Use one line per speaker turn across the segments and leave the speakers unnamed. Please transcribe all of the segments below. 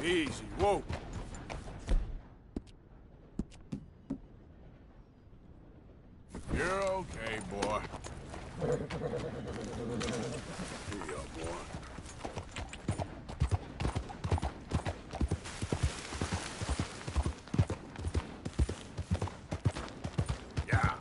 Easy, whoa. You're okay, boy. Here you are, boy. Yeah.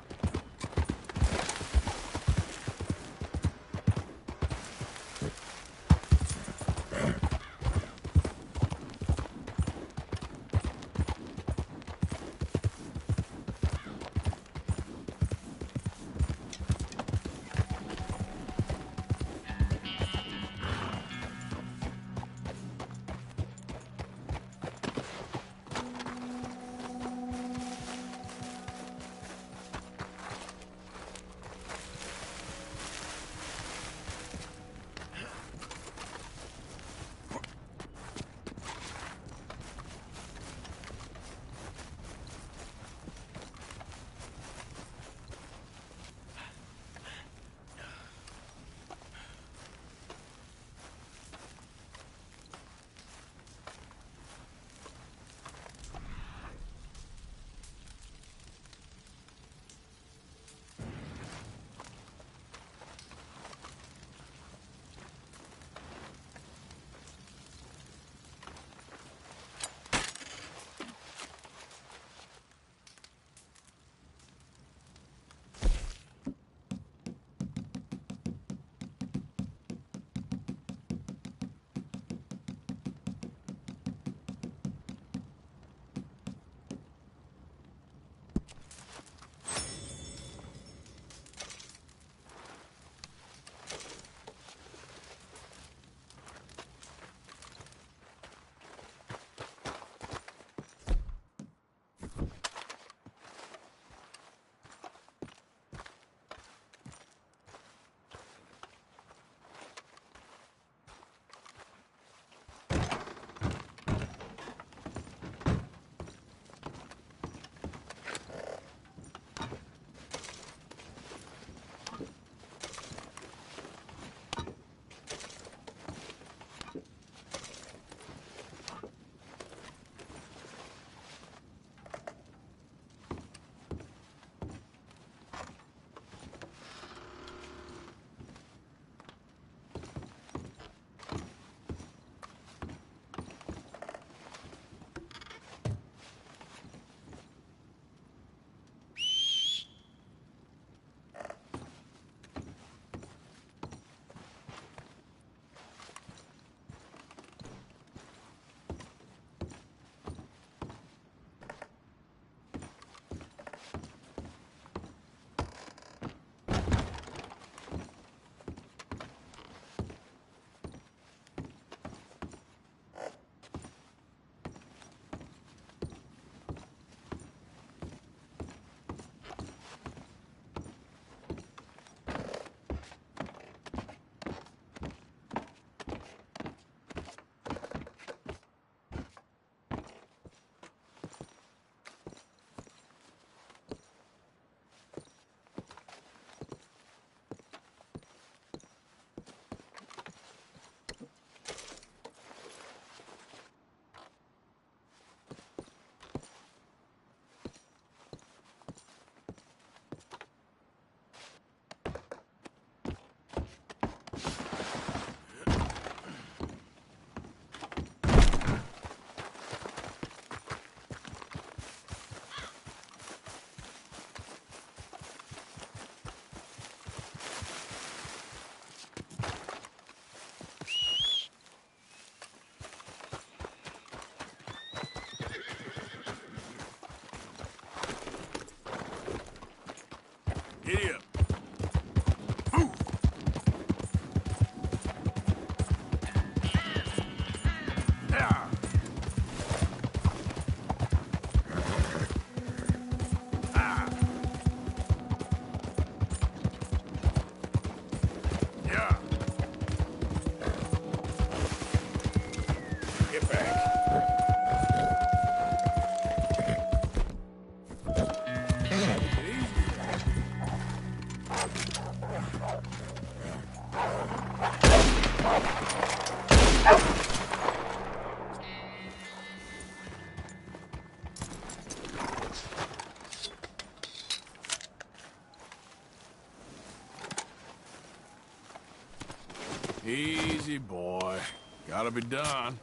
Easy, boy. Gotta be done.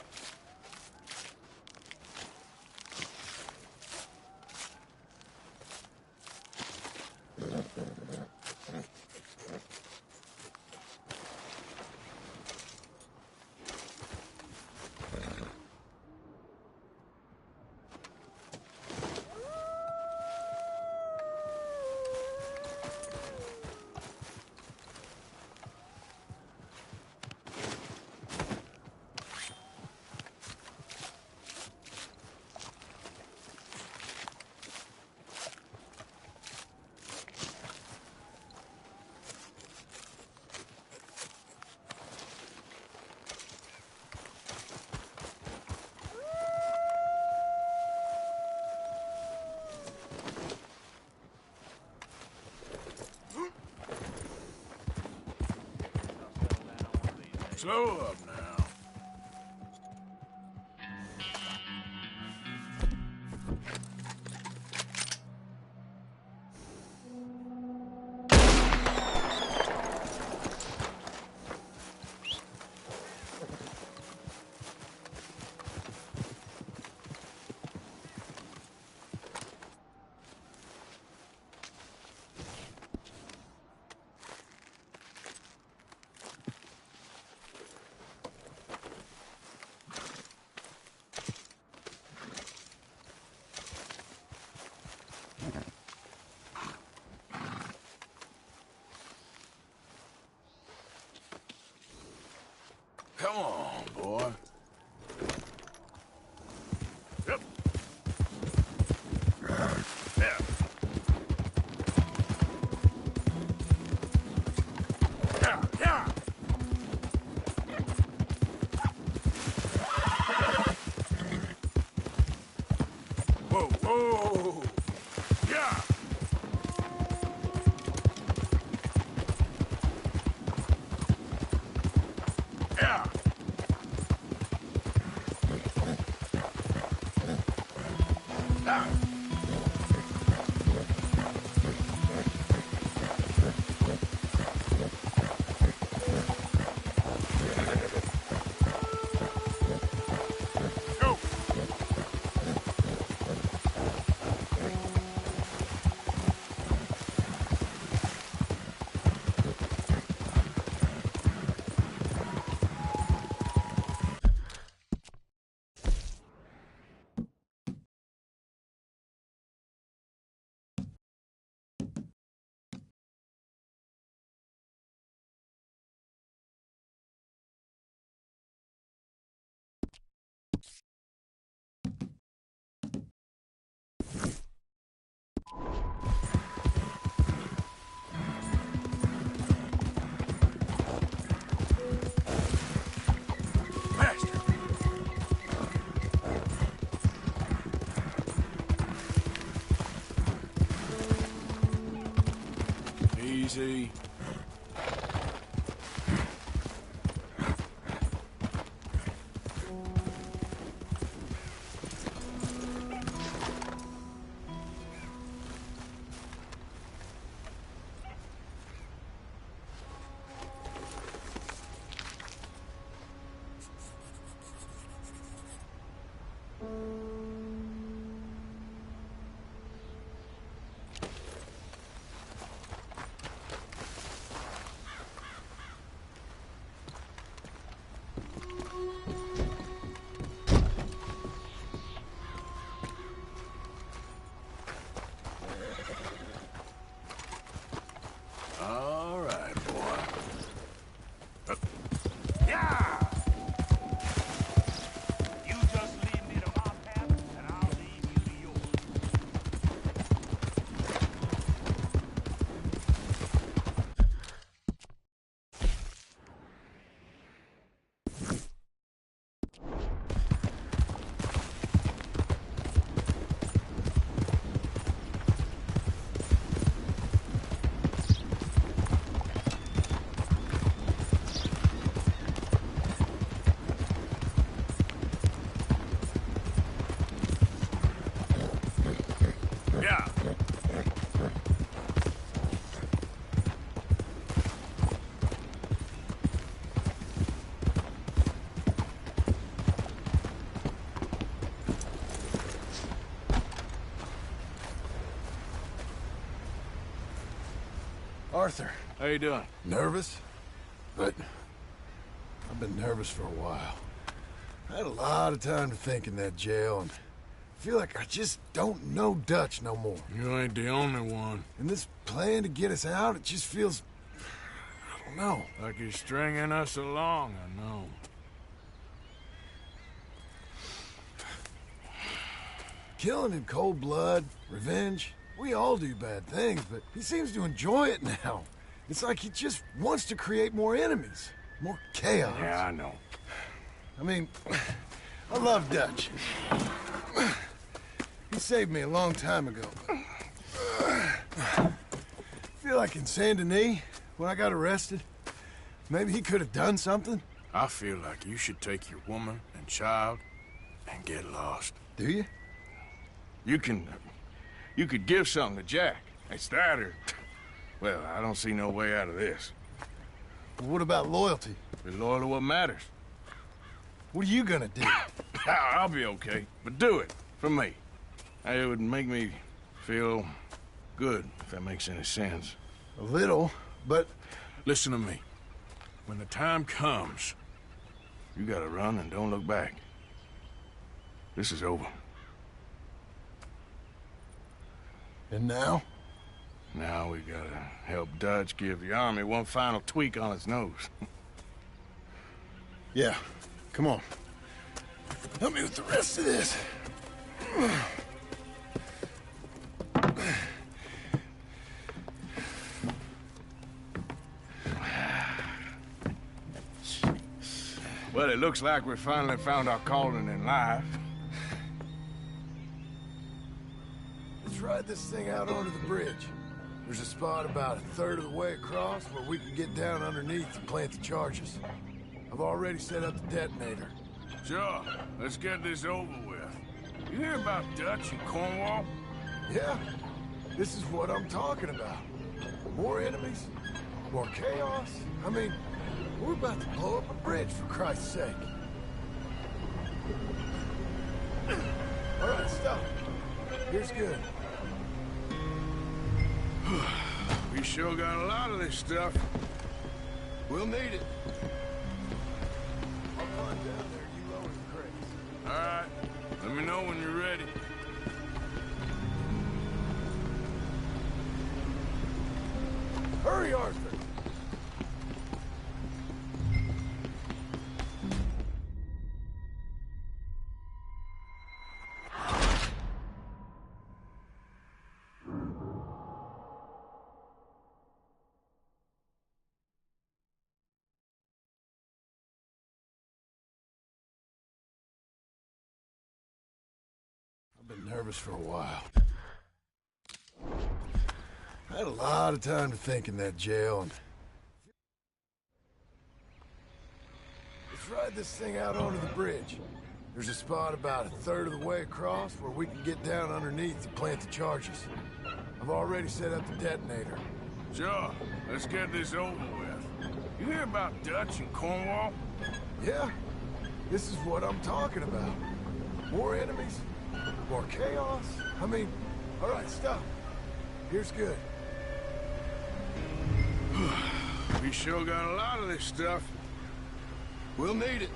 Slow up now. Come on, boy. Yep. Yeah. Yeah, yeah. Whoa, whoa. Yeah. Yeah.
Arthur.
How you doing?
Nervous? But I've been nervous for a while. I had a lot of time to think in that jail, and I feel like I just don't know Dutch no more.
You ain't the only one.
And this plan to get us out, it just feels... I don't know.
Like he's stringing us along, I know.
Killing in cold blood, revenge, we all do bad things, but he seems to enjoy it now. It's like he just wants to create more enemies, more chaos.
Yeah, I know.
I mean, I love Dutch. He saved me a long time ago. I feel like in Saint Denis, when I got arrested, maybe he could have done something.
I feel like you should take your woman and child and get lost.
Do you?
You could give something to Jack. It's that or... Well, I don't see no way out of this.
Well, what about loyalty?
Be loyal to what matters.
What are you gonna do?
I'll be okay, but do it for me. It would make me feel good, if that makes any sense.
A little, but...
Listen to me. When the time comes, you gotta run and don't look back. This is over.
And now?
Now we gotta help Dutch give the army one final tweak on its nose.
Yeah, come on. Help me with the rest of this.
Well, it looks like we finally found our calling in life.
Let's ride this thing out onto the bridge. There's a spot about a third of the way across where we can get down underneath and plant the charges. I've already set up the detonator.
Sure, let's get this over with. You hear about Dutch and Cornwall?
Yeah, this is what I'm talking about. More enemies, more chaos. I mean, we're about to blow up a bridge, for Christ's sake. All right, stop. Here's good.
We sure got a lot of this stuff.
We'll need it. I'll climb down there, you lower the crates.
All right, let me know when you're ready.
Hurry, Arthur! I've been nervous for a while. I had a lot of time to think in that jail, and... Let's ride this thing out onto the bridge. There's a spot about a third of the way across where we can get down underneath and plant the charges. I've already set up the detonator.
Sure, let's get this over with. You hear about Dutch and Cornwall?
Yeah, this is what I'm talking about. More enemies, more chaos. I mean, all right, stop. Here's good.
We sure got a lot of this stuff.
We'll need it.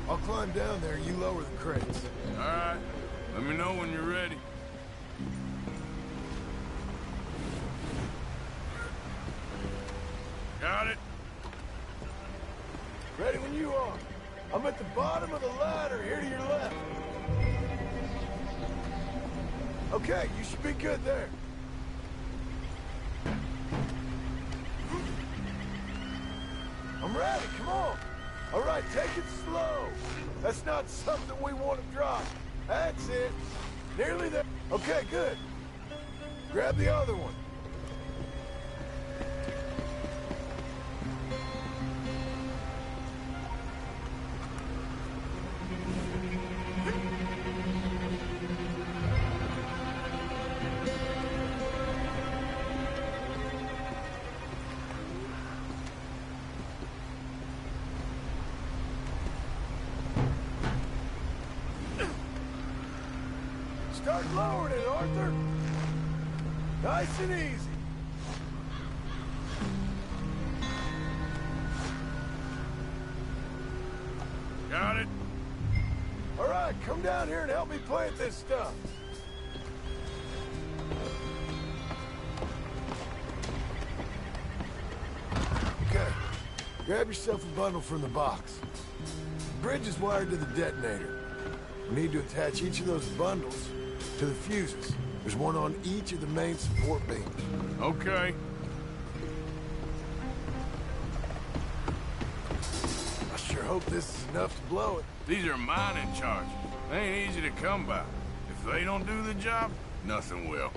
I'll climb down there, you lower the crates.
All right, let me know when you're ready. Got it?
Ready when you are. I'm at the bottom of the ladder, here to your left. Okay, you should be good there. I'm ready, come on. All right, take it slow. That's not something we want to drop. That's it. Nearly there. Okay, good. Grab the other one. Start lowering it, Arthur. Nice and easy.
Got it.
All right, come down here and help me plant this stuff. Okay, grab yourself a bundle from the box. The bridge is wired to the detonator. We need to attach each of those bundles to the fuses. There's one on each of the main support beams.
Okay.
I sure hope this is enough to blow it.
These are mining charges. They ain't easy to come by. If they don't do the job, nothing will.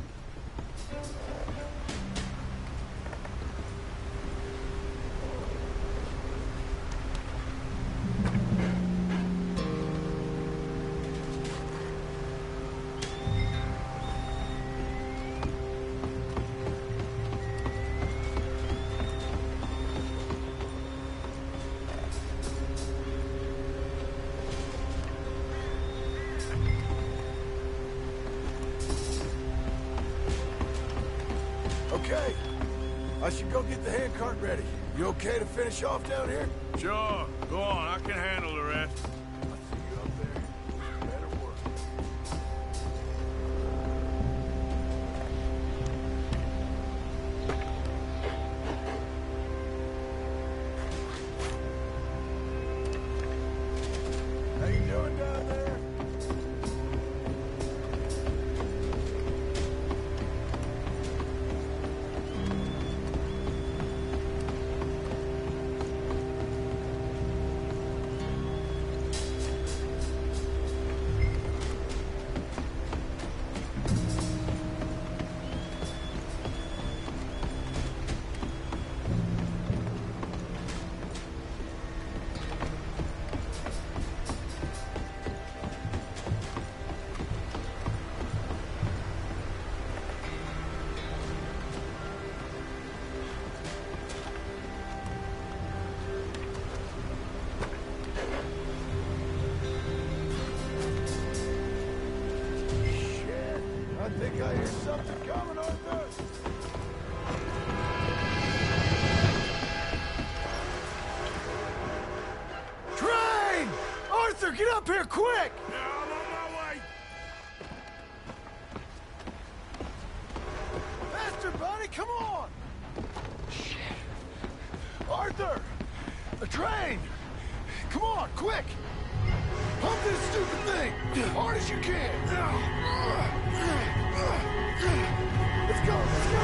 Okay, I should go get the handcart ready. You okay to finish off down here?
Sure. Go on. I can handle the rest.
I'll see you up there. Better work. How you doing down there? I think I hear something coming, Arthur. Train! Arthur, get up here quick!
Yeah, I'm on my way.
Faster, buddy, come on! Shit. Arthur! A train! Come on, quick! Pump this stupid thing! Hard as you can! Let's go, let's go!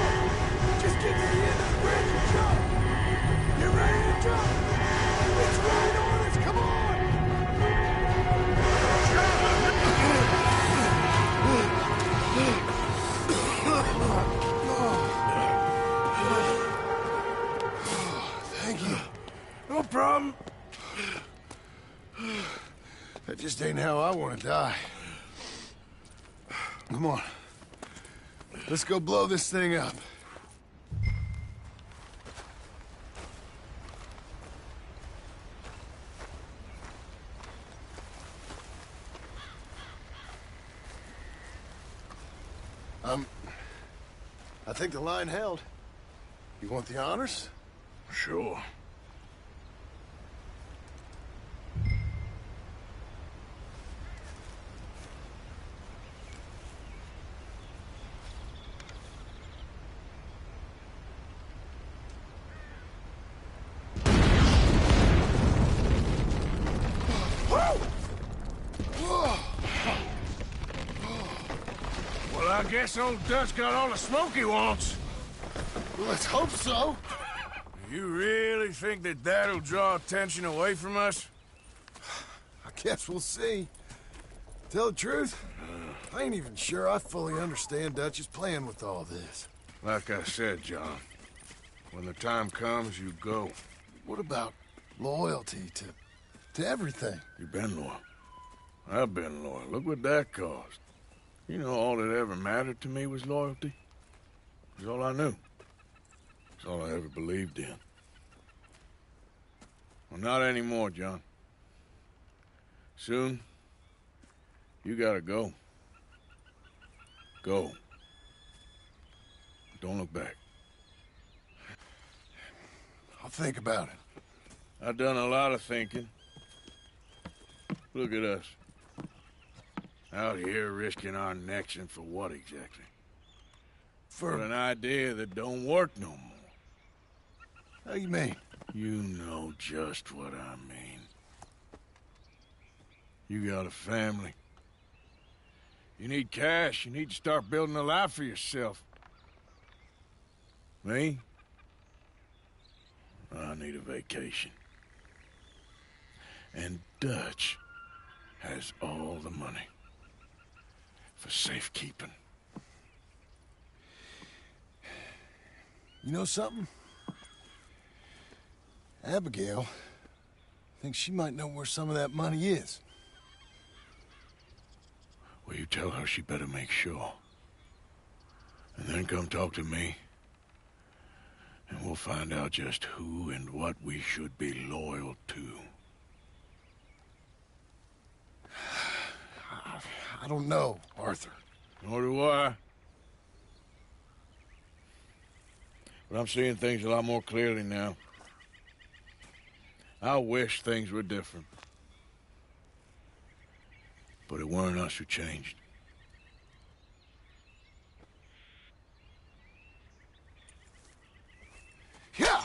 Just get to the end of the bridge and jump! Get ready to jump! It's right on us, come on! Thank you.
No problem.
That just ain't how I want to die. Come on. Let's go blow this thing up. I think the line held. You want the honors?
Sure. Well, I guess old Dutch got all the smoke he wants.
Well, let's hope so.
You really think that that'll draw attention away from us?
I guess we'll see. Tell the truth, I ain't even sure I fully understand Dutch's plan with all this.
Like I said, John, when the time comes, you go.
What about loyalty to everything?
You've been loyal. I've been loyal. Look what that cost. You know, all that ever mattered to me was loyalty. It was all I knew. It's all I ever believed in. Well, not anymore, John. Soon, you gotta go. Go. Don't look back.
I'll think about it.
I've done a lot of thinking. Look at us. Out here risking our necks, and for what exactly? For an idea that don't work no more.
How you mean?
You know just what I mean. You got a family. You need cash. You need to start building a life for yourself. Me? I need a vacation. And Dutch has all the money for safekeeping.
You know something? Abigail thinks she might know where some of that money is.
Well, you tell her she better make sure. And then come talk to me. And we'll find out just who and what we should be loyal to.
I don't know, Arthur.
Nor do I. But I'm seeing things a lot more clearly now. I wish things were different. But it weren't us who changed.
Yeah!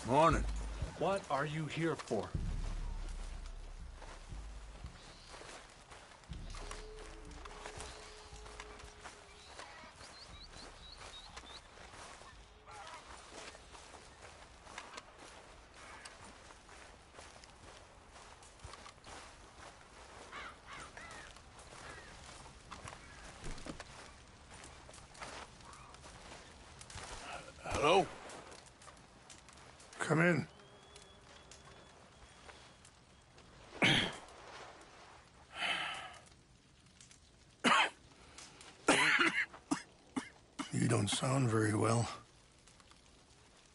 Morning.
What are you here for?
Hello?
Come in. You don't sound very well.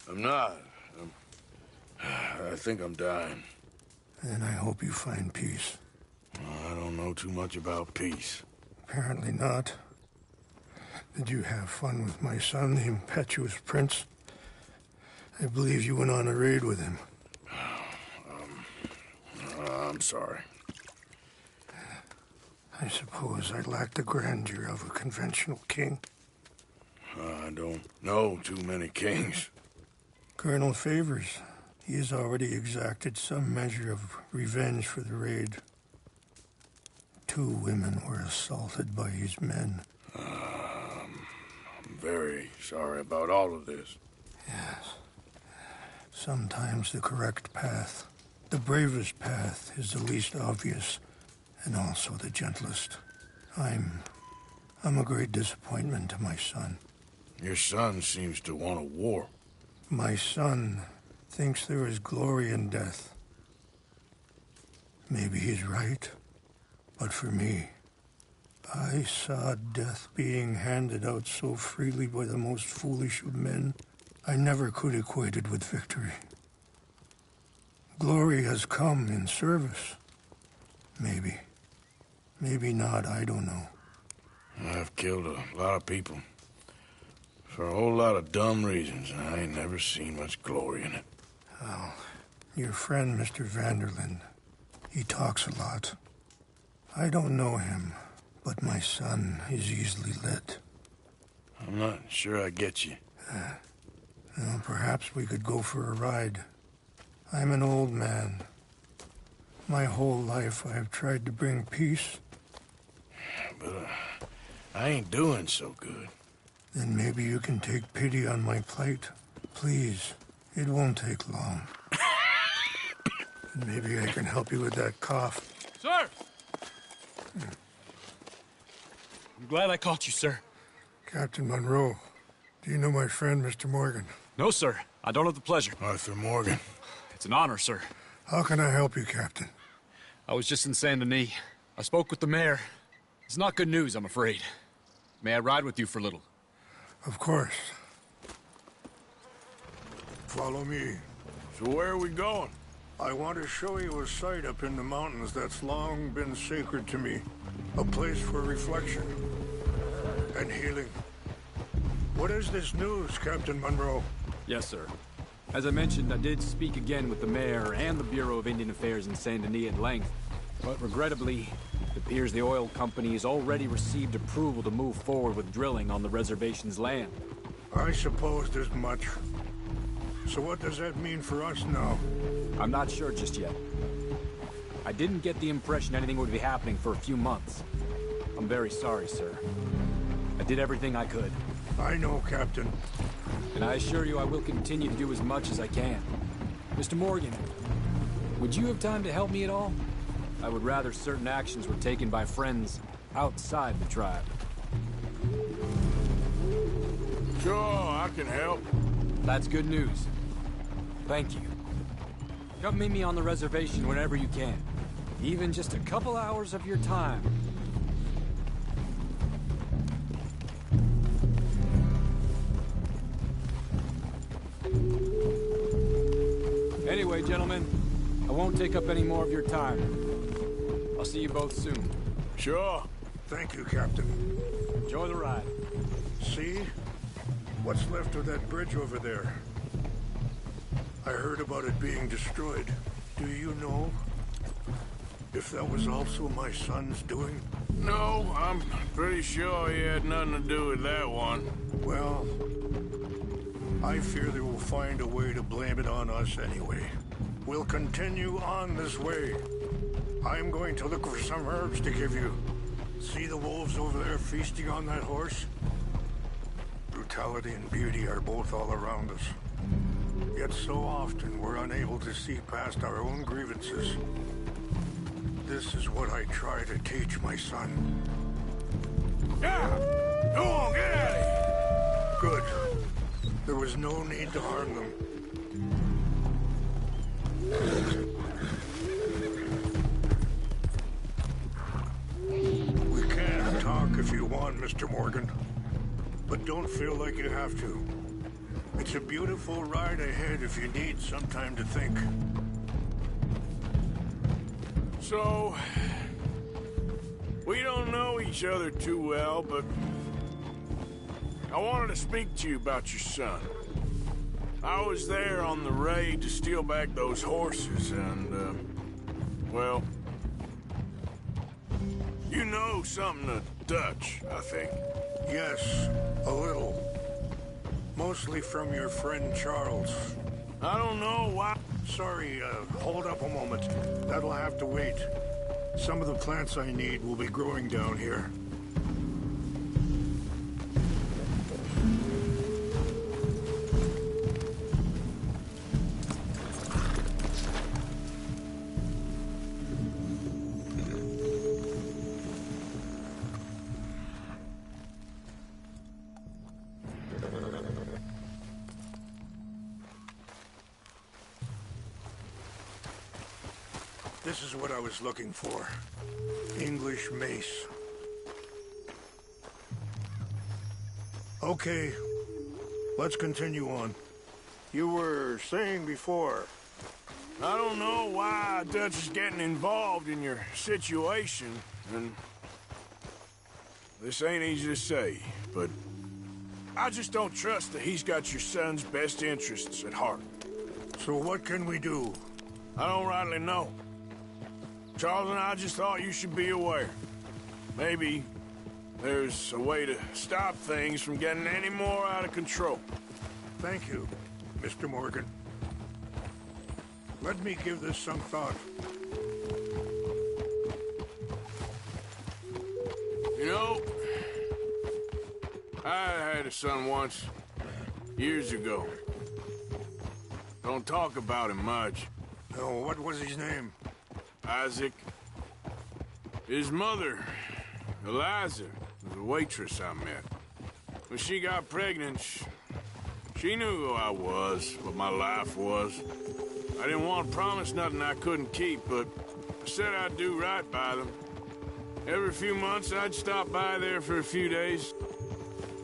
I'm not. I think I'm dying.
And I hope you find peace.
I don't know too much about peace.
Apparently not. Did you have fun with my son, the impetuous prince? I believe you went on a raid with him.
I'm sorry.
I suppose I lack the grandeur of a conventional king.
I don't know too many kings.
Colonel Favors, he has already exacted some measure of revenge for the raid. 2 women were assaulted by his men.
I'm very sorry about all of this.
Yes. Sometimes the correct path, the bravest path, is the least obvious, and also the gentlest. I'm a great disappointment to my son.
Your son seems to want a war.
My son thinks there is glory in death. Maybe he's right, but for me, I saw death being handed out so freely by the most foolish of men, I never could equate it with victory. Glory has come in service. Maybe. Maybe not, I don't know.
I've killed a lot of people. For a whole lot of dumb reasons, and I ain't never seen much glory in it.
Well, your friend, Mr. Vanderlyn, he talks a lot. I don't know him, but my son is easily led.
I'm not sure I get you.
Well, perhaps we could go for a ride. I'm an old man. My whole life I have tried to bring peace.
But I ain't doing so good.
Then maybe you can take pity on my plight. Please, it won't take long. And maybe I can help you with that cough.
Sir! I'm glad I caught you, sir.
Captain Monroe, do you know my friend, Mr. Morgan?
No, sir. I don't have the pleasure.
Arthur Morgan.
It's an honor, sir.
How can I help you, Captain?
I was just in Saint Denis. I spoke with the mayor. It's not good news, I'm afraid. May I ride with you for a little?
Of course. Follow me.
So where are we going?
I want to show you a site up in the mountains that's long been sacred to me. A place for reflection and healing. What is this news, Captain Monroe?
Yes, sir. As I mentioned, I did speak again with the mayor and the Bureau of Indian Affairs in Saint Denis at length. But regrettably, it appears the oil company has already received approval to move forward with drilling on the reservation's land.
I supposed as much. So what does that mean for us now?
I'm not sure just yet. I didn't get the impression anything would be happening for a few months. I'm very sorry, sir. I did everything I could.
I know, Captain.
And I assure you I will continue to do as much as I can. Mr. Morgan, would you have time to help me at all? I would rather certain actions were taken by friends outside the tribe.
Sure, I can help.
That's good news. Thank you. Come meet me on the reservation whenever you can. Even just a couple hours of your time. Anyway, gentlemen, I won't take up any more of your time. I'll see you both soon.
Sure.
Thank you, Captain.
Enjoy the ride.
See? What's left of that bridge over there? I heard about it being destroyed. Do you know if that was also my son's doing?
No, I'm pretty sure he had nothing to do with that one.
Well,
I fear they will find a way to blame it on us anyway. We'll continue on this way. I'm going to look for some herbs to give you. See the wolves over there feasting on that horse? Brutality and beauty are both all around us. Yet so often we're unable to see past our own grievances. This is what I try to teach my son.
Yeah! Go on, get out of here!
Good. There was no need to harm them. We can talk if you want, Mr. Morgan. But don't feel like you have to. It's a beautiful ride ahead if you need some time to think.
So, we don't know each other too well, but I wanted to speak to you about your son. I was there on the raid to steal back those horses, and, well, you know something of Dutch, I think.
Yes, a little. Mostly from your friend Charles.
I don't know why.
Sorry, hold up a moment. That'll have to wait. Some of the plants I need will be growing down here. This is what I was looking for. English mace. Okay, let's continue on. You were saying before.
I don't know why Dutch is getting involved in your situation, and this ain't easy to say, but I just don't trust that he's got your son's best interests at heart.
So what can we do?
I don't rightly know. Charles and I just thought you should be aware. Maybe there's a way to stop things from getting any more out of control.
Thank you, Mr. Morgan. Let me give this some thought.
You know, I had a son once, years ago. Don't talk about him much.
Oh, what was his name?
Isaac. His mother, Eliza, was a waitress I met. When she got pregnant, she knew who I was, what my life was. I didn't want to promise nothing I couldn't keep, but I said I'd do right by them. Every few months, I'd stop by there for a few days.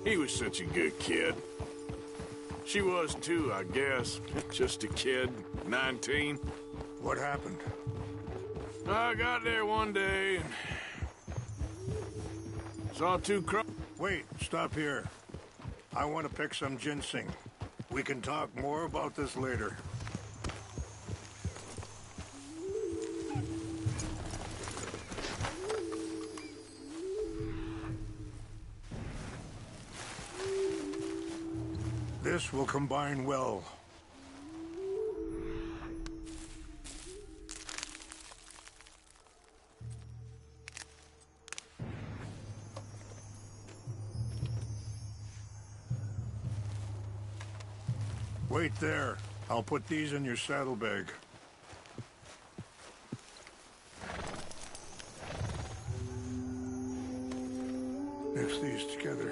He was such a good kid. She was too, I guess. Just a kid, 19.
What happened?
I got there one day and saw two crows.
Wait, stop here. I want to pick some ginseng. We can talk more about this later. This will combine well. Wait there. I'll put these in your saddlebag. Mix these together.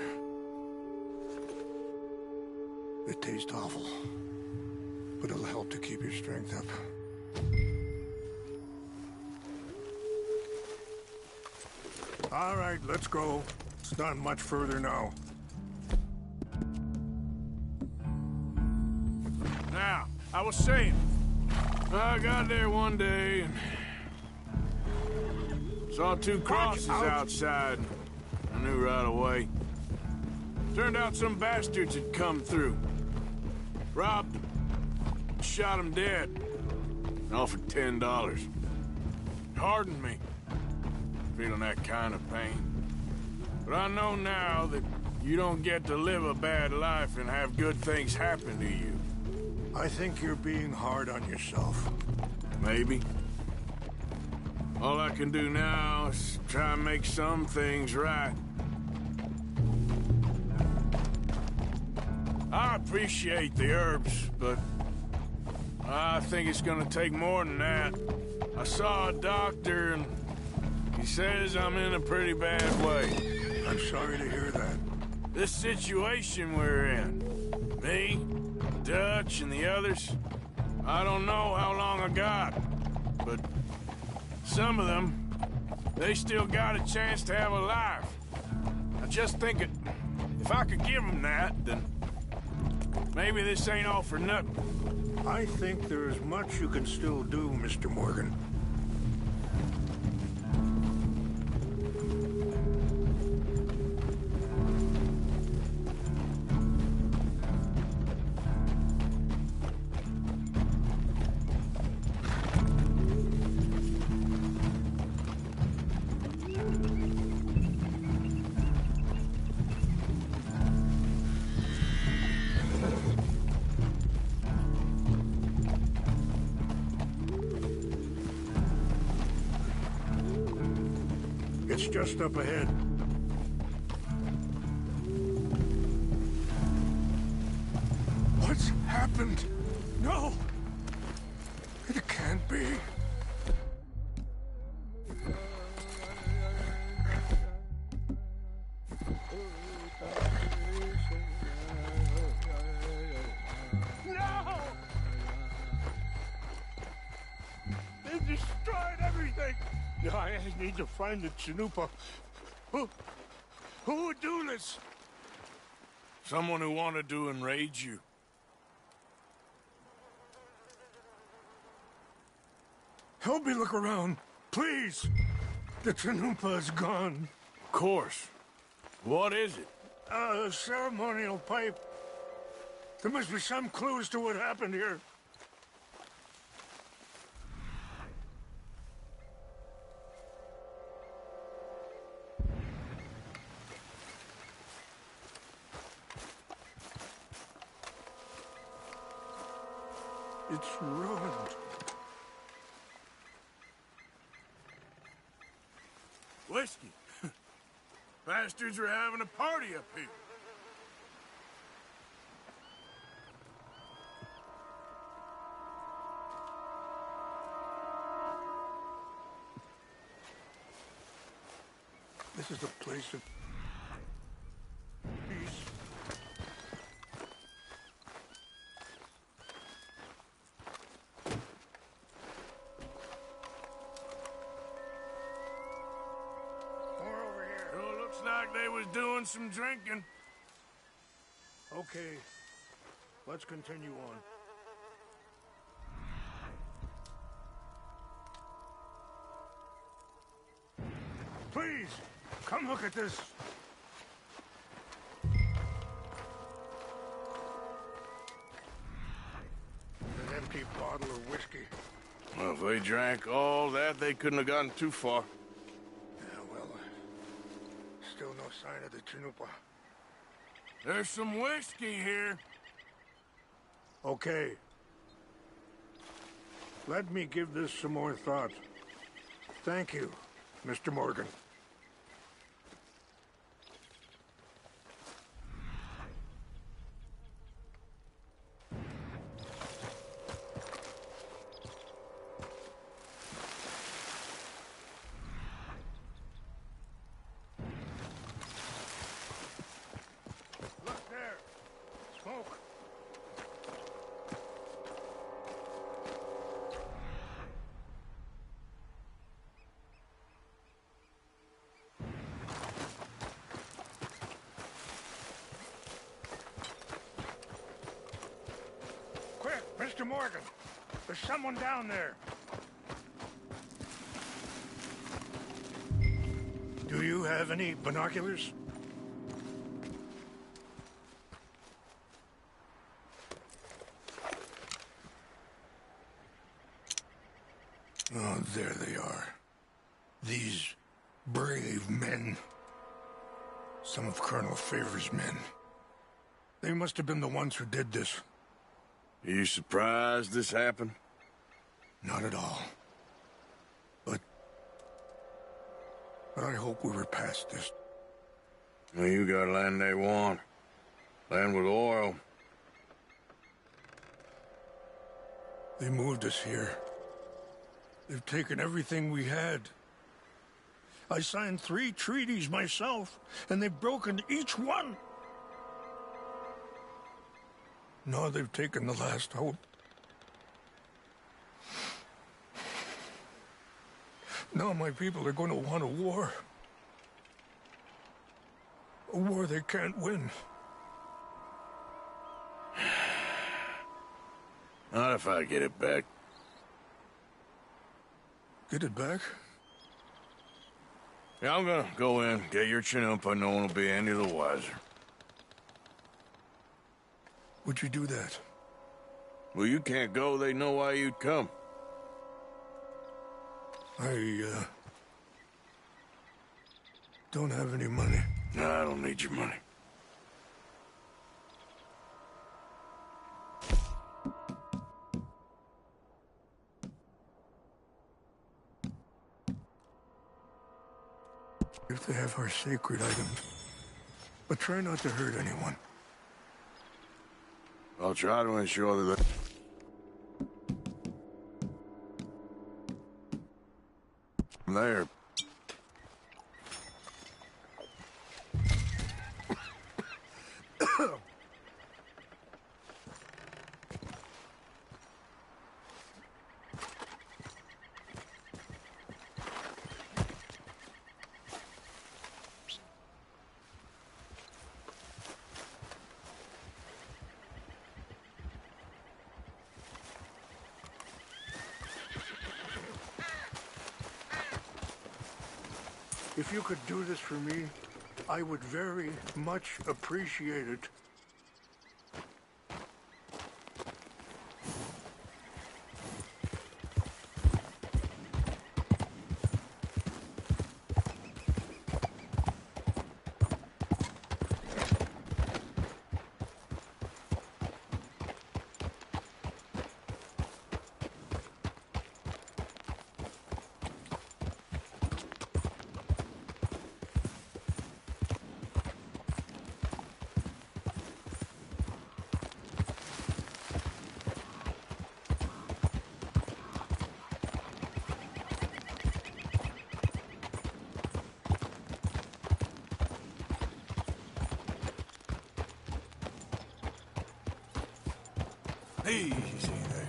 They taste awful, but it'll help to keep your strength up. All right, let's go. It's not much further now.
Now, I was saying, I got there one day and saw two crosses outside. I knew right away. Turned out some bastards had come through. Robbed them, shot them dead, and offered $10. Hardened me, feeling that kind of pain. But I know now that You don't get to live a bad life and have good things happen to you.
I think you're being hard on yourself.
Maybe. All I can do now is try and make some things right. I appreciate the herbs, but I think it's gonna take more than that. I saw a doctor and he says I'm in a pretty bad way.
I'm sorry to hear that.
This situation we're in, me, Dutch, and the others, I don't know how long I got, but some of them, they still got a chance to have a life. I just think if I could give them that, then maybe this ain't all for nothing.
I think there is much you can still do, Mr. Morgan. It's just up ahead. What's happened? No! It can't be. No! They destroyed everything! I need to find the Chanupa. Who would do this?
Someone who wanted to enrage you.
Help me look around, please. The Chanupa is gone.
Of course. What is it?
A ceremonial pipe. There must be some clues to what happened here. It's ruined.
Whiskey. Bastards are having a party up here.
This is the place of peace.
Like they was doing some drinking.
Okay, let's continue on. Please, come look at this. An empty bottle of whiskey.
Well, if they drank all that, they couldn't have gotten too far.
Still no sign of the Chanupa.
There's some whiskey here.
Okay. Let me give this some more thought. Thank you, Mr. Morgan. Mr. Morgan, there's someone down there. Do you have any binoculars? Oh, there they are. These brave men. Some of Colonel Favor's men. They must have been the ones who did this.
Are you surprised this happened?
Not at all. But I hope we were past this.
Well, you got land they want. Land with oil.
They moved us here. They've taken everything we had. I signed 3 treaties myself, and they've broken each one. Now they've taken the last hope. Now my people are going to want a war. A war they can't win.
Not if I get it back.
Get it back?
Yeah, I'm gonna go in, get your Chinook, but no one will be any the wiser.
Would you do that?
Well, you can't go, they know why you'd come.
I don't have any money.
No, I don't need your money.
If they have our sacred items. But try not to hurt anyone.
I'll try to ensure that... There.
If you could do this for me, I would very much appreciate it.
Easy there.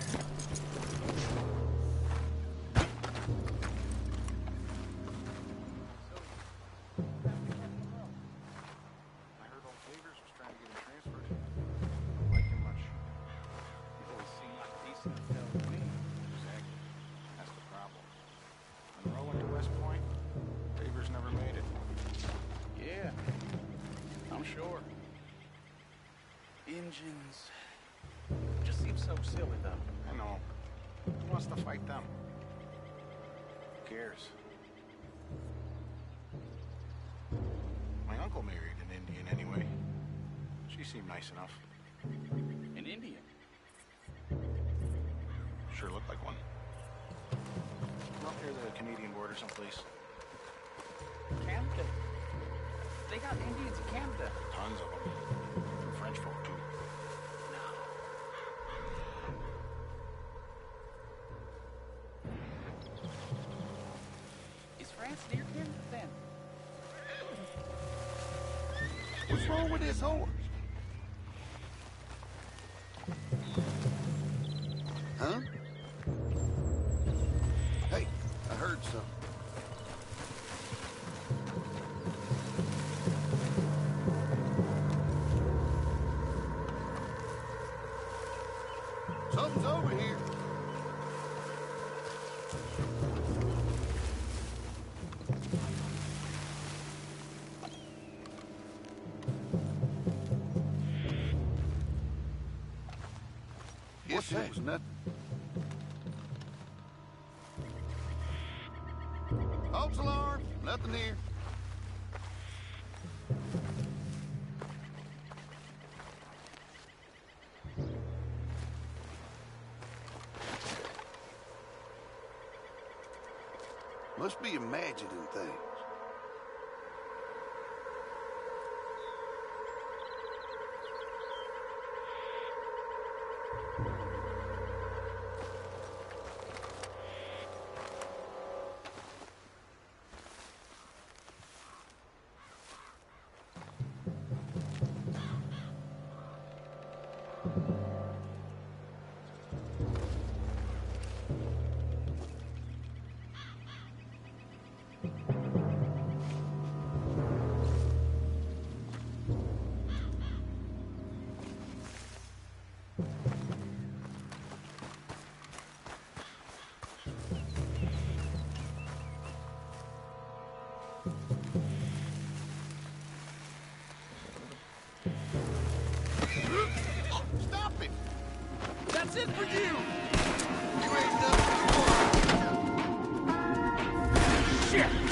Engines. Just seems so silly, though. I know. Who wants to fight them? Who cares? My uncle married an Indian anyway. She seemed nice enough. An Indian? Sure looked like one. Up near the Canadian border someplace.
Canada? They got Indians in Canada.
Tons of them. French folk, too.
France near Canada, then?
What's wrong with this horse? Huh? Hey, I heard something. Something's over here. Guess it was nothing. False alarm, nothing here. Must be imagining things.
Stop it! That's it for you! You ain't nothing. Shit!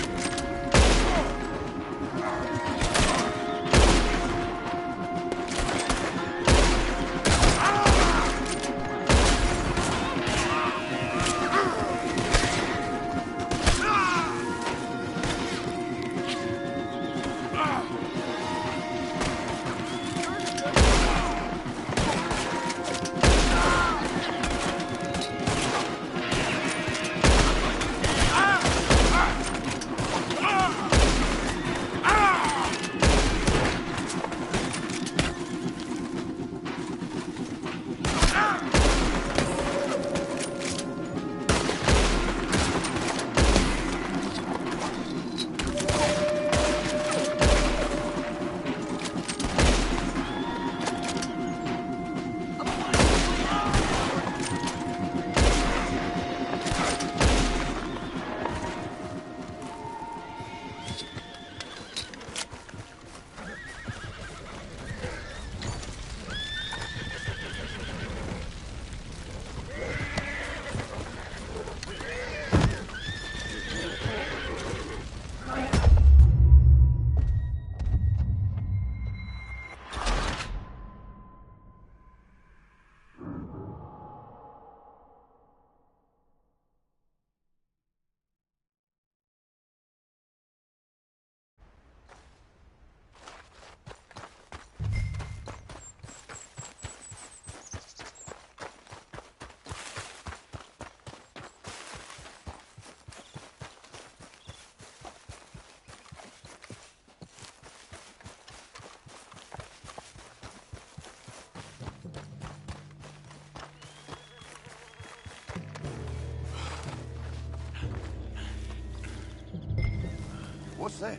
What's that?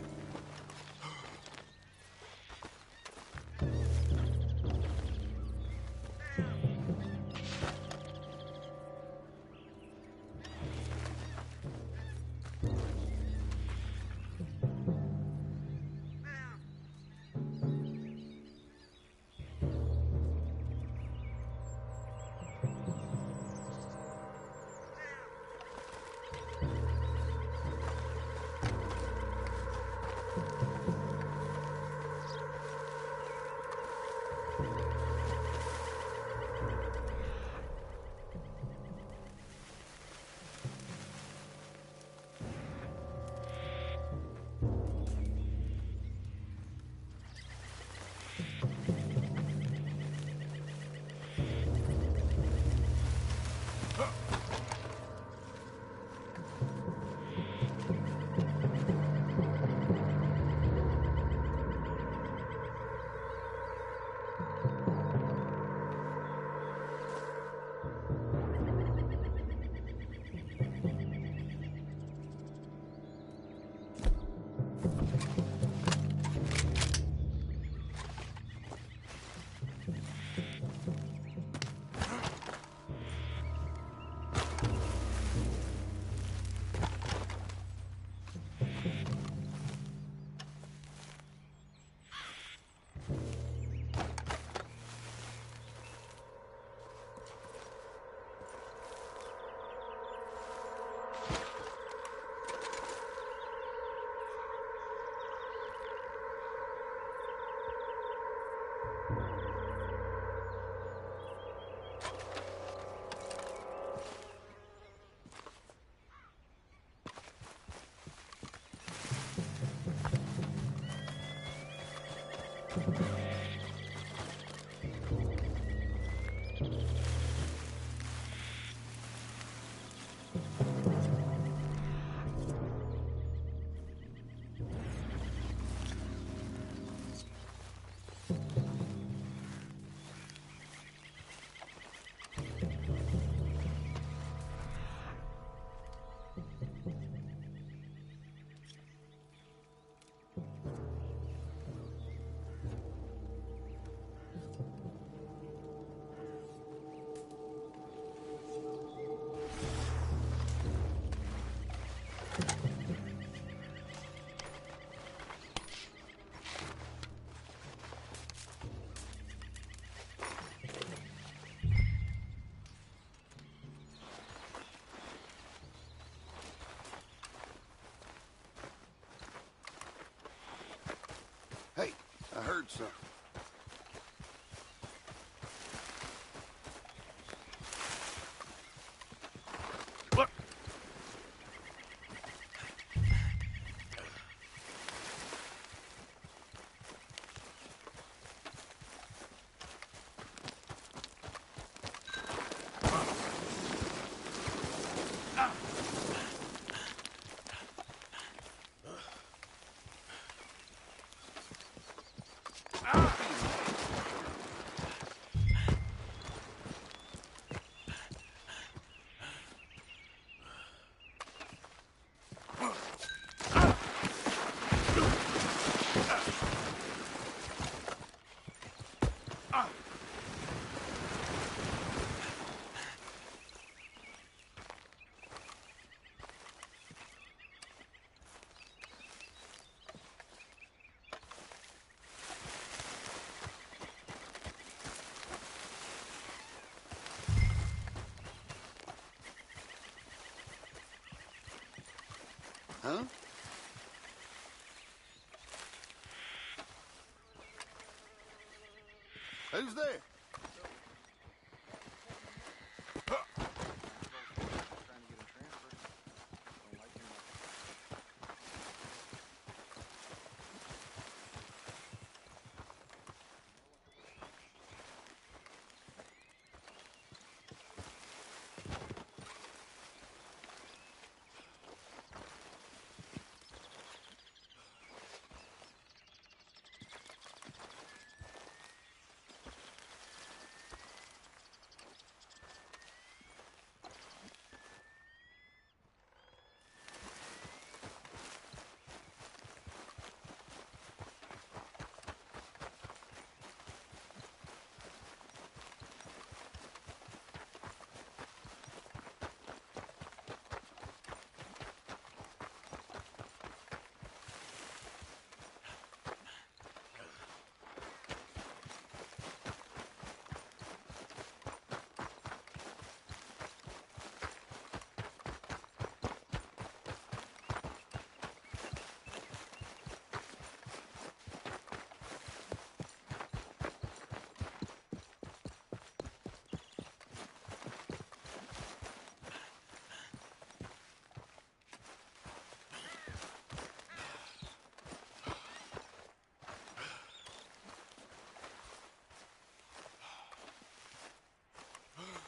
Hey, I heard something.
Look!
Huh? Who's there?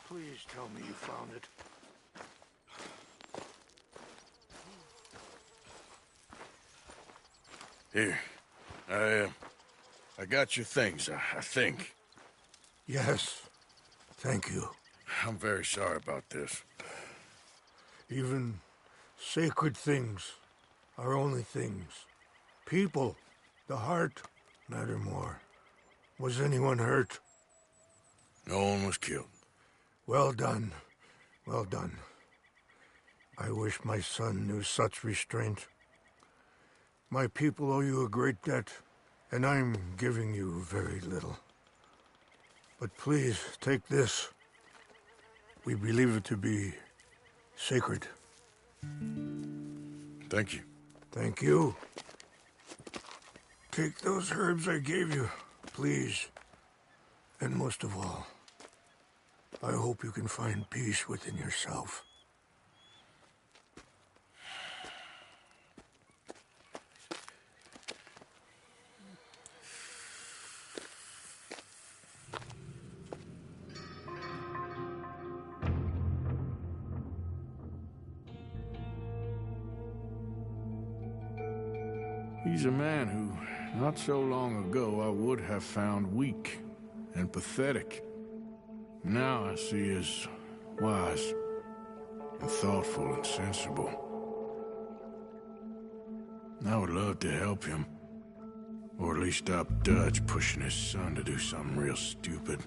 Please tell me you found it.
Here. I got your things, I think.
Yes. Thank you.
I'm very sorry about this.
Even sacred things are only things. People, the heart, matter more. Was anyone hurt?
No one was killed.
Well done. Well done. I wish my son knew such restraint. My people owe you a great debt, and I'm giving you very little. But please, take this. We believe it to be sacred.
Thank you.
Thank you. Take those herbs I gave you, please. And most of all, I hope you can find peace within yourself.
He's a man who, not so long ago, I would have found weak and pathetic. Now I see as wise and thoughtful and sensible. I would love to help him. Or at least stop Dutch pushing his son to do something real stupid.